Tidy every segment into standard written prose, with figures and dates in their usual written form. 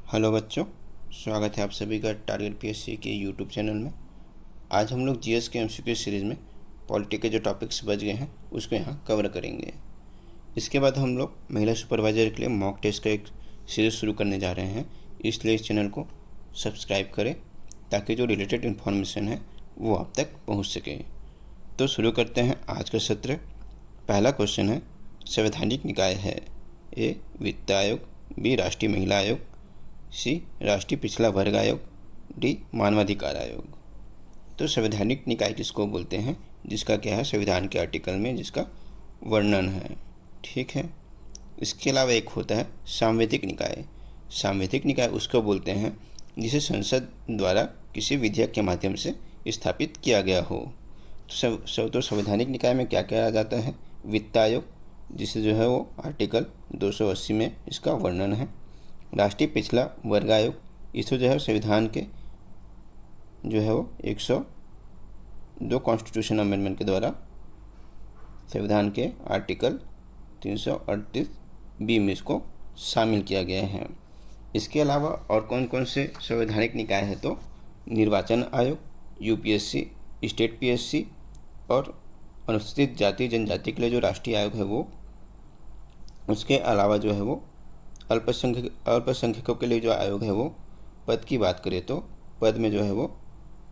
Hello बच्चों, स्वागत है आप सभी का टारगेट पीएससी के यूट्यूब चैनल में। आज हम लोग जीएस के एमसीक्यू सीरीज़ में पॉलिटी के जो टॉपिक्स बच गए हैं उसको यहाँ कवर करेंगे। इसके बाद हम लोग महिला सुपरवाइजर के लिए मॉक टेस्ट का एक सीरीज़ शुरू करने जा रहे हैं, इसलिए इस चैनल को सब्सक्राइब करें ताकि जो रिलेटेड इन्फॉर्मेशन है वो आप तक पहुँच सके। तो शुरू करते हैं आज का सत्र। पहला क्वेश्चन है, संवैधानिक निकाय है? ए वित्त आयोग, बी राष्ट्रीय महिला आयोग, सी राष्ट्रीय पिछड़ा वर्ग आयोग, डी मानवाधिकार आयोग। तो संवैधानिक निकाय किसको बोलते हैं? जिसका क्या है, संविधान के आर्टिकल में जिसका वर्णन है। ठीक है। इसके अलावा एक होता है सांविधिक निकाय। सांविधिक निकाय उसको बोलते हैं जिसे संसद द्वारा किसी विधेयक के माध्यम से स्थापित किया गया हो। तो संवैधानिक निकाय में क्या किया जाता है? वित्त आयोग, जिसे जो है वो आर्टिकल 280 में इसका वर्णन है। राष्ट्रीय पिछड़ा वर्ग आयोग, इसको जो है संविधान के जो है वो 102 कॉन्स्टिट्यूशन अमेंडमेंट के द्वारा संविधान के आर्टिकल 338 बी में इसको शामिल किया गया है। इसके अलावा और कौन कौन से संवैधानिक निकाय है? तो निर्वाचन आयोग, यूपीएससी, स्टेट पीएससी और अनुसूचित जाति जनजाति के लिए जो राष्ट्रीय आयोग है वो। उसके अलावा जो है वो अल्पसंख्यकों के लिए जो आयोग है वो। पद की बात करें तो पद में जो है वो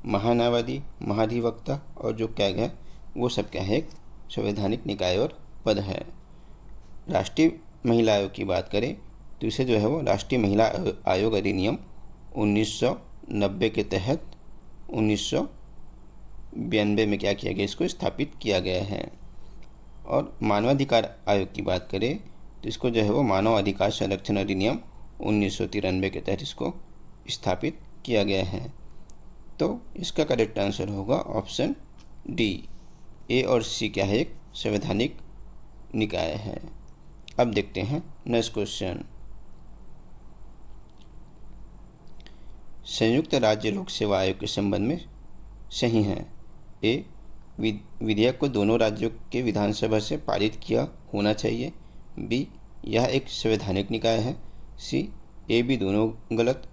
महान्यायवादी, महाधिवक्ता और जो कैग है वो सब क्या है, एक संवैधानिक निकाय और पद है। राष्ट्रीय महिला आयोग की बात करें तो इसे जो है वो राष्ट्रीय महिला आयोग अधिनियम 1990 के तहत 1992 में क्या किया गया, इसको स्थापित किया गया है। और मानवाधिकार आयोग की बात करें तो इसको जो है वो मानव अधिकार संरक्षण अधिनियम 1993 के तहत इसको स्थापित किया गया है। तो इसका करेक्ट आंसर होगा ऑप्शन डी। ए और सी क्या है, एक संवैधानिक निकाय है। अब देखते हैं नेक्स्ट क्वेश्चन। संयुक्त राज्य लोक सेवा आयोग के संबंध में सही है? ए विधेयक को दोनों राज्यों के विधानसभा से पारित किया होना चाहिए, बी यह एक संवैधानिक निकाय है, सी ए बी दोनों गलत,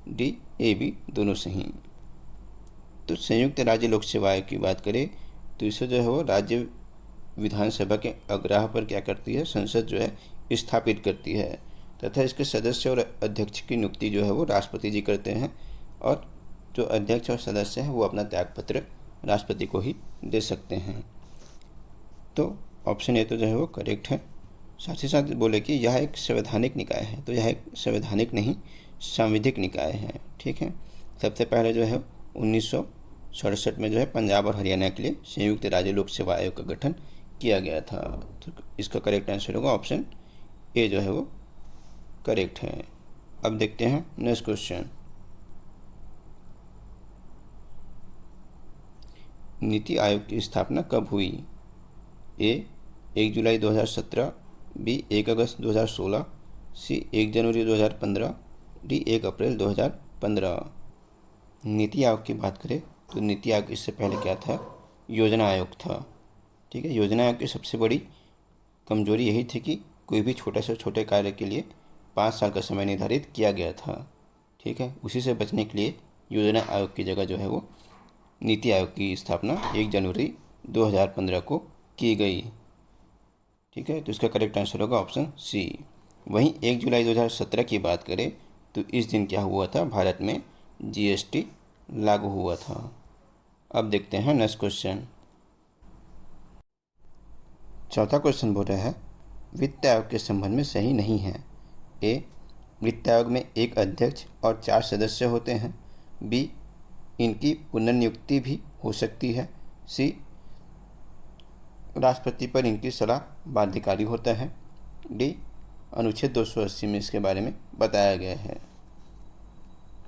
डी ए बी दोनों सही। तो संयुक्त राज्य लोक सेवा आयोग की बात करें तो इसे जो है वो राज्य विधानसभा के आग्रह पर क्या करती है, संसद जो है स्थापित करती है तथा इसके सदस्य और अध्यक्ष की नियुक्ति जो है वो राष्ट्रपति जी करते हैं और जो अध्यक्ष और सदस्य हैं वो अपना त्यागपत्र राष्ट्रपति को ही दे सकते हैं। तो ऑप्शन ए तो जो है वो करेक्ट है। साथ ही साथ बोले कि यह एक संवैधानिक निकाय है, तो यह एक संवैधानिक नहीं सांविधिक निकाय है। ठीक है। सबसे पहले जो है 1967 में जो है पंजाब और हरियाणा के लिए संयुक्त राज्य लोक सेवा आयोग का गठन किया गया था। तो इसका करेक्ट आंसर होगा ऑप्शन ए जो है वो करेक्ट है। अब देखते हैं नेक्स्ट क्वेश्चन। नीति आयोग की स्थापना कब हुई? ए 1 जुलाई 2017, बी 1 अगस्त 2016, सी 1 जनवरी 2015, डी 1 अप्रैल 2015। नीति आयोग की बात करें तो नीति आयोग इससे पहले क्या था, योजना आयोग था। ठीक है। योजना आयोग की सबसे बड़ी कमजोरी यही थी कि कोई भी छोटे से छोटे कार्य के लिए 5 साल का समय निर्धारित किया गया था। ठीक है। उसी से बचने के लिए योजना आयोग की जगह जो है वो नीति आयोग की स्थापना 1 जनवरी 2015 को की गई। ठीक है। तो इसका करेक्ट आंसर होगा ऑप्शन सी। वहीं 1 जुलाई 2017 की बात करें तो इस दिन क्या हुआ था, भारत में जीएसटी लागू हुआ था। अब देखते हैं नेक्स्ट क्वेश्चन। चौथा क्वेश्चन बोल रहा है वित्त आयोग के संबंध में सही नहीं है। ए वित्त आयोग में एक अध्यक्ष और 4 सदस्य होते हैं, बी इनकी पुनर्नियुक्ति भी हो सकती है, सी राष्ट्रपति पर इनकी सलाह बाध्यकारी होता है, डी अनुच्छेद 280 में इसके बारे में बताया गया है।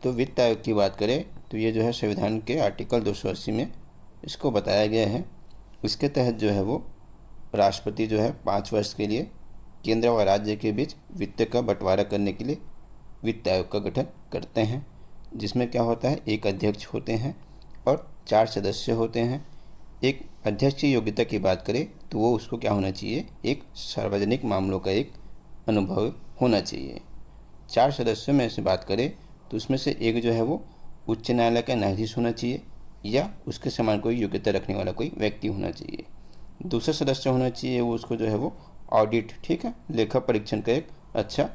तो वित्त आयोग की बात करें तो ये जो है संविधान के आर्टिकल 280 में इसको बताया गया है। इसके तहत जो है वो राष्ट्रपति जो है 5 वर्ष के लिए केंद्र व राज्य के बीच वित्त का बंटवारा करने के लिए वित्त आयोग का गठन करते हैं, जिसमें क्या होता है, एक अध्यक्ष होते हैं और 4 सदस्य होते हैं। एक अध्यक्ष की योग्यता की बात करें तो वो उसको क्या होना चाहिए, एक सार्वजनिक मामलों का एक अनुभव होना चाहिए। 4 सदस्यों में से बात करें तो उसमें से एक जो है वो उच्च न्यायालय का न्यायाधीश होना चाहिए या उसके समान कोई योग्यता रखने वाला कोई व्यक्ति होना चाहिए। दूसरा सदस्य होना चाहिए वो उसको जो है वो ऑडिट, ठीक है, लेखा परीक्षण का एक अच्छा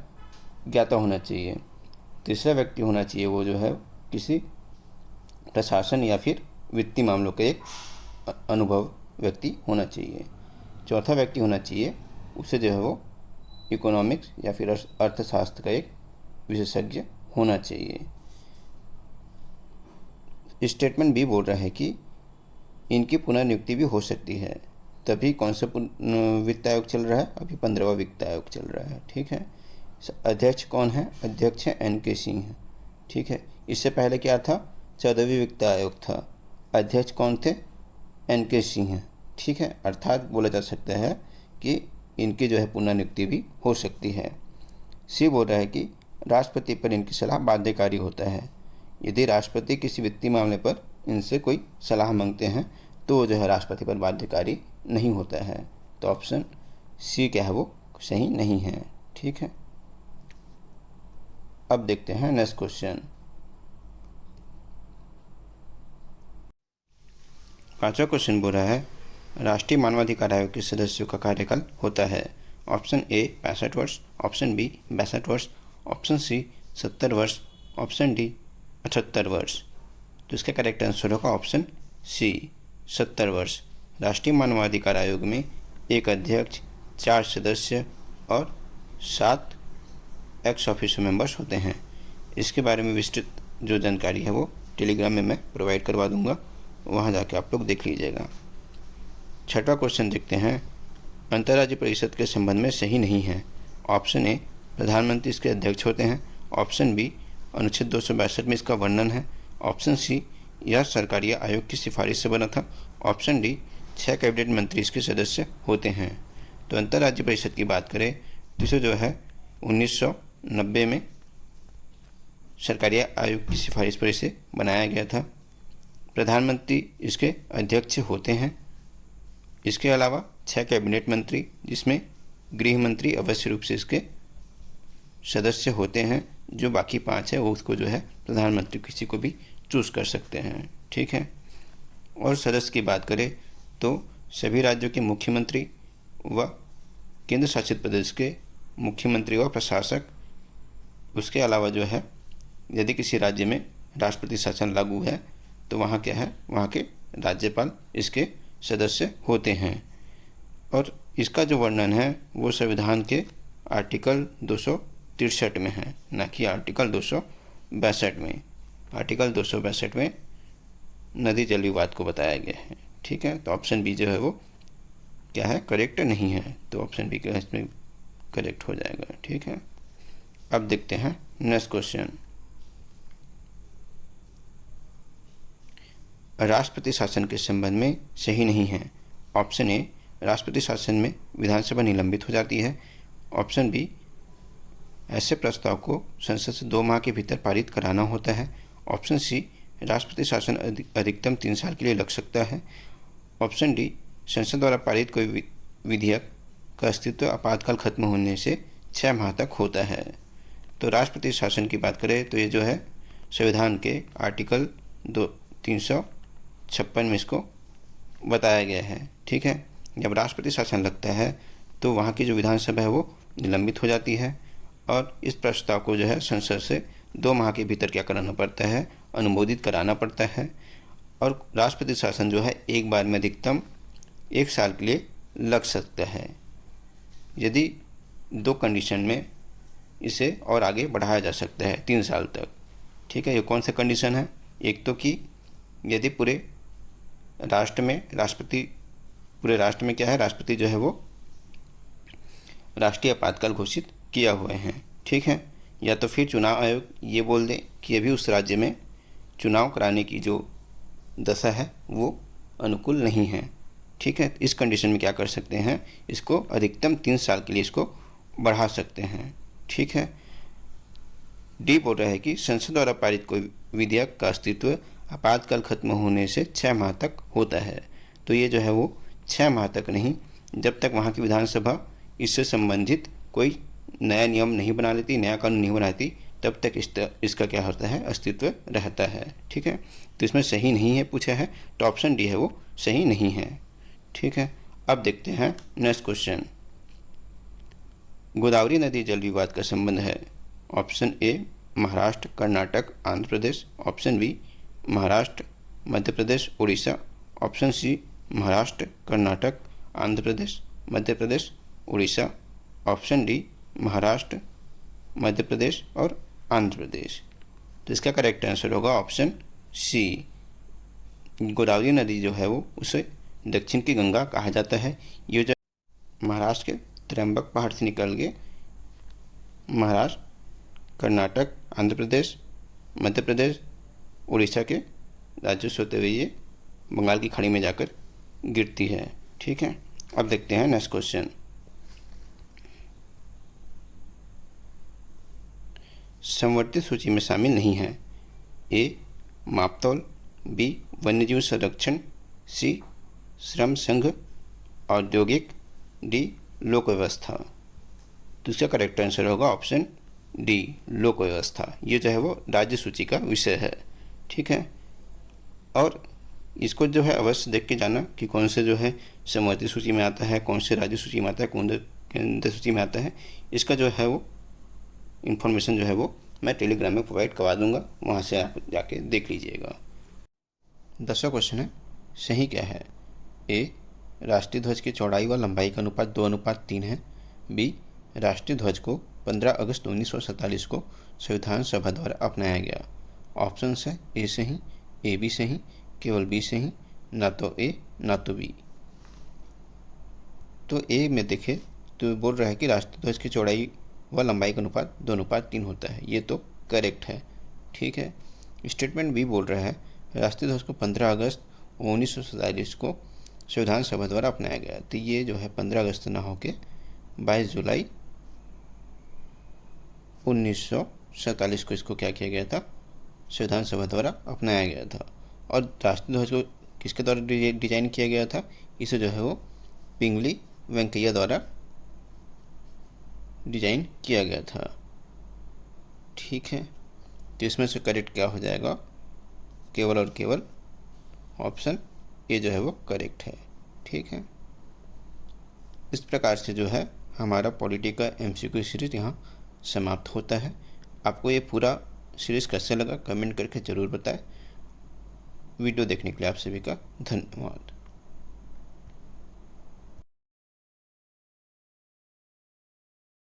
ज्ञाता होना चाहिए। तीसरा व्यक्ति होना चाहिए वो जो है किसी प्रशासन या फिर वित्तीय मामलों का एक अनुभव व्यक्ति होना चाहिए। चौथा व्यक्ति होना चाहिए उसे जो है वो इकोनॉमिक्स या फिर अर्थशास्त्र का एक विशेषज्ञ होना चाहिए। स्टेटमेंट बी बोल रहा है कि इनकी पुनर्नियुक्ति भी हो सकती है। तभी कौन सा वित्त आयोग चल रहा है? अभी 15वां वित्त आयोग चल रहा है, ठीक है। अध्यक्ष कौन है? अध्यक्ष है एन के सिंह, ठीक है। इससे पहले क्या था? 14वीं वित्त आयोग था। अध्यक्ष कौन थे? एन के सिंह, ठीक है। अर्थात बोला जा सकता है कि इनकी जो है पुनर्नियुक्ति भी हो सकती है। सी बोल रहा है कि राष्ट्रपति पर इनकी सलाह बाध्यकारी होता है। यदि राष्ट्रपति किसी वित्तीय मामले पर इनसे कोई सलाह मांगते हैं तो जो है राष्ट्रपति पर बाध्यकारी नहीं होता है। तो ऑप्शन सी क्या है वो सही नहीं है, ठीक है। अब देखते हैं नेक्स्ट क्वेश्चन। 5वां क्वेश्चन बोल रहा है राष्ट्रीय मानवाधिकार आयोग के सदस्यों का कार्यकाल होता है। ऑप्शन ए 65 वर्ष, ऑप्शन बी 62 वर्ष, ऑप्शन सी 70 वर्ष, ऑप्शन डी 78 वर्ष। तो इसका करेक्ट आंसर होगा ऑप्शन सी 70 वर्ष। राष्ट्रीय मानवाधिकार आयोग में एक अध्यक्ष, 4 सदस्य और 7 एक्स ऑफिशियो मेंबर्स होते हैं। इसके बारे में विस्तृत जो जानकारी है वो टेलीग्राम में मैं प्रोवाइड करवा दूंगा, वहाँ जाके आप लोग देख लीजिएगा। 6वां क्वेश्चन देखते हैं। अंतर्राज्यीय परिषद के संबंध में सही नहीं है। ऑप्शन ए प्रधानमंत्री इसके अध्यक्ष होते हैं, ऑप्शन बी अनुच्छेद 262 में इसका वर्णन है, ऑप्शन सी यह सरकारी आयोग की सिफारिश से बना था, ऑप्शन डी 6 कैबिनेट मंत्री इसके सदस्य होते हैं। तो अंतर्राज्यीय परिषद की बात करें तो इसे जो है 1990 में सरकारी आयोग की सिफारिश पर इसे बनाया गया था। प्रधानमंत्री इसके अध्यक्ष होते हैं। इसके अलावा 6 कैबिनेट मंत्री जिसमें गृह मंत्री अवश्य रूप से इसके सदस्य होते हैं। जो बाकी 5 है वो उसको जो है प्रधानमंत्री किसी को भी चूज़ कर सकते हैं, ठीक है। और सदस्य की बात करें तो सभी राज्यों के मुख्यमंत्री व केंद्र शासित प्रदेश के मुख्यमंत्री व प्रशासक, उसके अलावा जो है यदि किसी राज्य में राष्ट्रपति शासन लागू है तो वहाँ क्या है, वहाँ के राज्यपाल इसके सदस्य होते हैं। और इसका जो वर्णन है वो संविधान के आर्टिकल 263 में है, न कि आर्टिकल 262 में। आर्टिकल 262 में नदी जल विवाद को बताया गया है, ठीक है। तो ऑप्शन बी जो है वो क्या है, करेक्ट नहीं है। तो ऑप्शन बी का इसमें करेक्ट हो जाएगा, ठीक है। अब देखते हैं नेक्स्ट क्वेश्चन। राष्ट्रपति शासन के संबंध में सही नहीं है। ऑप्शन ए राष्ट्रपति शासन में विधानसभा निलंबित हो जाती है, ऑप्शन बी ऐसे प्रस्ताव को संसद से 2 माह के भीतर पारित कराना होता है, ऑप्शन सी राष्ट्रपति शासन अधिकतम 3 साल के लिए लग सकता है, ऑप्शन डी संसद द्वारा पारित कोई विधेयक का अस्तित्व आपातकाल खत्म होने से 6 माह तक होता है। तो राष्ट्रपति शासन की बात करें तो ये जो है संविधान के आर्टिकल 356 में इसको बताया गया है, ठीक है। जब राष्ट्रपति शासन लगता है तो वहाँ की जो विधानसभा है वो निलंबित हो जाती है और इस प्रस्ताव को जो है संसद से 2 माह के भीतर क्या कराना पड़ता है, अनुमोदित कराना पड़ता है। और राष्ट्रपति शासन जो है एक बार में अधिकतम 1 साल के लिए लग सकता है। यदि 2 कंडीशन में इसे और आगे बढ़ाया जा सकता है 3 साल तक, ठीक है। ये कौन सा कंडीशन है? एक तो कि यदि पूरे राष्ट्र में क्या है, राष्ट्रपति जो है वो राष्ट्रीय आपातकाल घोषित किया हुए हैं, ठीक है। या तो फिर चुनाव आयोग ये बोल दे कि अभी उस राज्य में चुनाव कराने की जो दशा है वो अनुकूल नहीं है, ठीक है। इस कंडीशन में क्या कर सकते हैं, इसको अधिकतम 3 साल के लिए इसको बढ़ा सकते हैं, ठीक है। डी बोल रहा है कि संसद द्वारा पारित कोई विधेयक का अस्तित्व आपातकाल खत्म होने से 6 माह तक होता है। तो ये जो है वो 6 माह तक नहीं, जब तक वहाँ की विधानसभा इससे संबंधित कोई नया नियम नहीं बना लेती, नया कानून नहीं बनाती, तब तक इसका क्या होता है, अस्तित्व रहता है। ठीक है, तो इसमें सही नहीं है पूछा है, तो ऑप्शन डी है वो सही नहीं है। ठीक है, अब देखते हैं नेक्स्ट क्वेश्चन। गोदावरी नदी जल विवाद का संबंध है। Option A Maharashtra, Karnataka, Andhra Pradesh. Option B Maharashtra, Madhya Pradesh, Orissa. Option C Maharashtra, Karnataka, Andhra Pradesh, Madhya Pradesh, Orissa. Option D Maharashtra, Madhya Pradesh और आंध्र प्रदेश। तो इसका करेक्ट आंसर होगा ऑप्शन सी। गोदावरी नदी जो है वो उसे दक्षिण की गंगा कहा जाता है। ये जो महाराष्ट्र के त्र्यंबक पहाड़ से निकल के महाराष्ट्र, कर्नाटक, आंध्र प्रदेश, मध्य प्रदेश, उड़ीसा के राज्यों से होते हुए ये बंगाल की खाड़ी में जाकर गिरती है। ठीक है, अब देखते हैं नेक्स्ट क्वेश्चन। संवर्धित सूची में शामिल नहीं है। ए मापतौल, बी वन्यजीव संरक्षण, सी श्रम संघ औद्योगिक, डी लोक व्यवस्था। तो इसका करेक्ट आंसर होगा ऑप्शन डी लोक व्यवस्था। ये जो है वो राज्य सूची का विषय है। ठीक है, और इसको जो है अवश्य देख के जाना कि कौन से जो है संवर्धित सूची में आता है, कौन से राज्य सूची में आता है, कौन केंद्र सूची में आता है। इसका जो है वो इन्फॉर्मेशन जो है वो मैं टेलीग्राम में प्रोवाइड करवा दूंगा, वहाँ से आप जाके देख लीजिएगा। 10वां क्वेश्चन है, सही क्या है। ए राष्ट्रीय ध्वज की चौड़ाई व लंबाई का अनुपात 2:3 है। बी राष्ट्रीय ध्वज को 15 अगस्त 1947 को संविधान सभा द्वारा अपनाया गया। ऑप्शन है ए सही, ए बी सही, केवल बी सही, ना तो ए ना तो बी। तो ए में देखें तो बोल रहा है कि राष्ट्रीय ध्वज की चौड़ाई व लंबाई का अनुपात 2:3 होता है, ये तो करेक्ट है। ठीक है, स्टेटमेंट बी बोल रहा है राष्ट्रीय ध्वज को 15 अगस्त 1947 को संविधान सभा द्वारा अपनाया गया। तो ये जो है 15 अगस्त ना होके 22 जुलाई 1947 को इसको क्या किया गया था, संविधान सभा द्वारा अपनाया गया था। और राष्ट्रीय ध्वज को किसके द्वारा डिजाइन किया गया था, इसे जो है वो पिंगली वेंकैया द्वारा डिजाइन किया गया था। ठीक है, तो इसमें से करेक्ट क्या हो जाएगा, केवल और केवल ऑप्शन ए जो है वो करेक्ट है। ठीक है, इस प्रकार से जो है हमारा पॉलिटी का MCQ सीरीज यहाँ समाप्त होता है। आपको ये पूरा सीरीज कैसे लगा कमेंट करके ज़रूर बताएं। वीडियो देखने के लिए आप सभी का धन्यवाद।